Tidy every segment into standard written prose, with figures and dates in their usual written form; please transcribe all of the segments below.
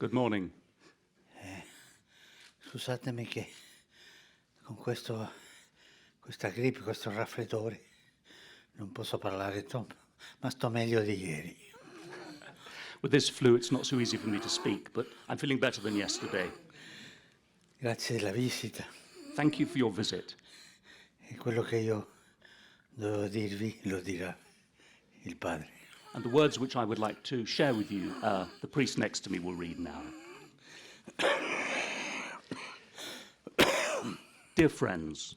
Good morning. Scusatemi che con questa grippe, questo raffreddore, non posso parlare troppo, ma sto meglio di ieri. With this flu, it's not so easy for me to speak, but I'm feeling better than yesterday. Grazie della visita. Thank you for your visit. E quello che io dovevo dirvi lo dirà il Padre. And the words which I would like to share with you, the priest next to me will read now. Dear friends,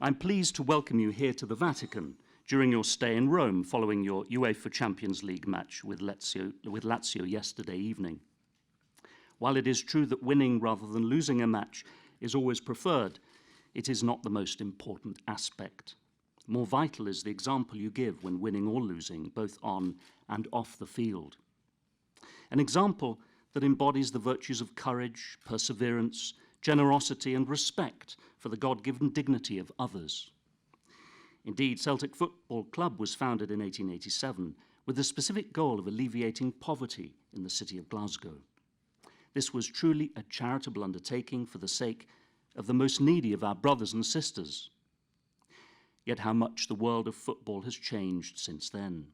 I'm pleased to welcome you here to the Vatican during your stay in Rome following your UEFA Champions League match with Lazio yesterday evening. While it is true that winning rather than losing a match is always preferred, it is not the most important aspect. More vital is the example you give when winning or losing, both on and off the field. An example that embodies the virtues of courage, perseverance, generosity and respect for the God-given dignity of others. Indeed, Celtic Football Club was founded in 1887 with the specific goal of alleviating poverty in the city of Glasgow. This was truly a charitable undertaking for the sake of the most needy of our brothers and sisters. Yet how much the world of football has changed since then.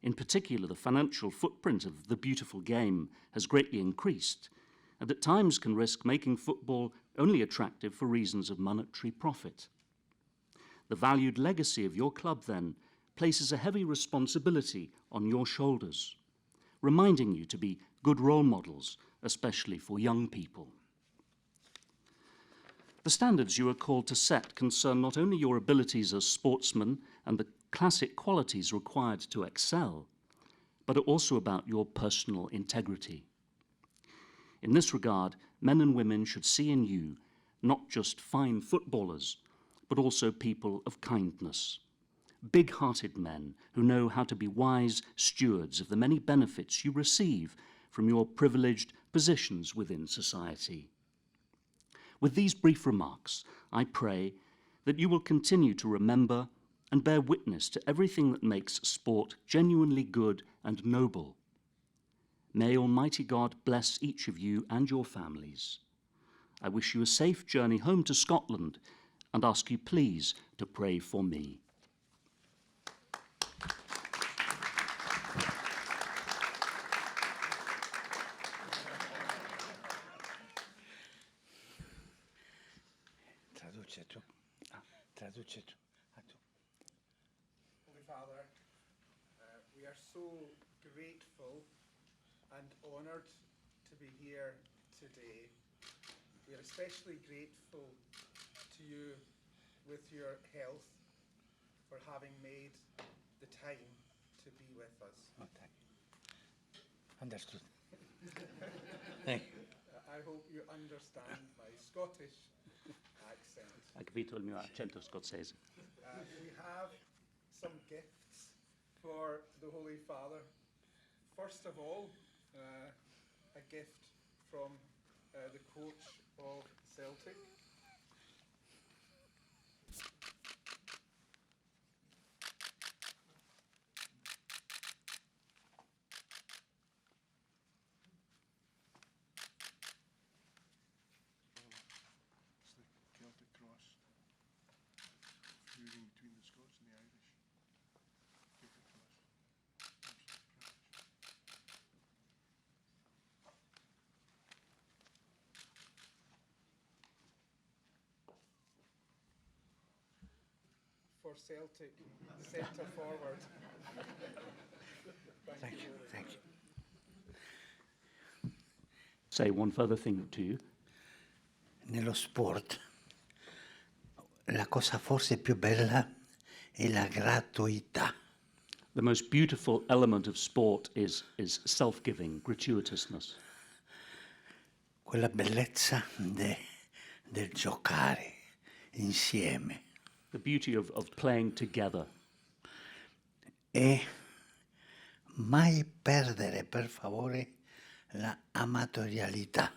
In particular, the financial footprint of the beautiful game has greatly increased, and at times can risk making football only attractive for reasons of monetary profit. The valued legacy of your club, then, places a heavy responsibility on your shoulders, reminding you to be good role models, especially for young people. The standards you are called to set concern not only your abilities as sportsmen and the classic qualities required to excel, but are also about your personal integrity. In this regard, men and women should see in you not just fine footballers, but also people of kindness, big-hearted men who know how to be wise stewards of the many benefits you receive from your privileged positions within society. With these brief remarks, I pray that you will continue to remember and bear witness to everything that makes sport genuinely good and noble. May Almighty God bless each of you and your families. I wish you a safe journey home to Scotland and ask you please to pray for me. Traduce tu. Holy Father, we are so grateful and honoured to be here today. We are especially grateful to you with your health for having made the time to be with us. Oh, thank you. Understood. Thank you. I hope you understand my Scottish accent. Ha capito il mio accento scozzese. We have some gifts for the Holy Father. First of all, a gift from the coach of Celtic. It's the Celtic cross, fusing between the Scots and the Irish. Celtic cross. Absolutely precious. For Celtic centre forward. Thank you. Thank you. Say one further thing to you. Nello sport la cosa forse più bella è la gratuità. The most beautiful element of sport is self-giving, gratuitousness. Quella bellezza del giocare insieme. The beauty of playing together. E mai perdere, per favore, la amatorialità.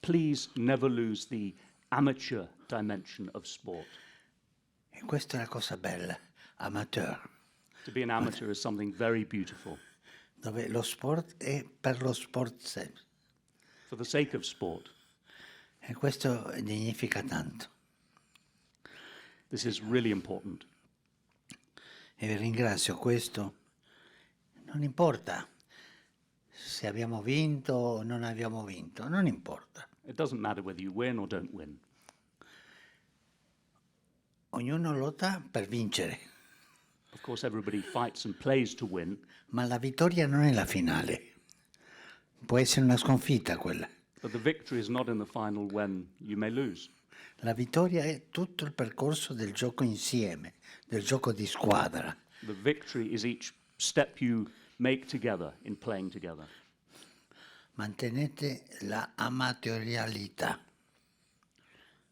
Please never lose the amateur dimension of sport. E questa è la cosa bella, amateur, To be an amateur is something very beautiful, dove lo sport è per lo sport for the sake of sport. E questo significa tanto. This is really important. E vi ringrazio, questo non importa se abbiamo vinto o non abbiamo vinto, non importa. It doesn't matter whether you win or don't win. Ognuno lotta per vincere, Of course, everybody fights and plays to win, ma la vittoria non è la finale. Può essere una sconfitta quella. but the victory is not in the final when you may lose. La vittoria è tutto il percorso del gioco insieme, del gioco di squadra. The victory is each step you make together in playing together. Mantenete la amatorialità.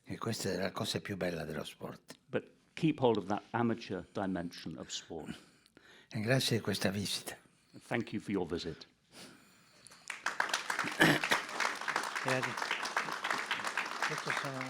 E questa è la cosa più bella dello sport. But keep hold of that amateur dimension of sport. E grazie di questa visita. And thank you for your visit. Grazie. Questi sono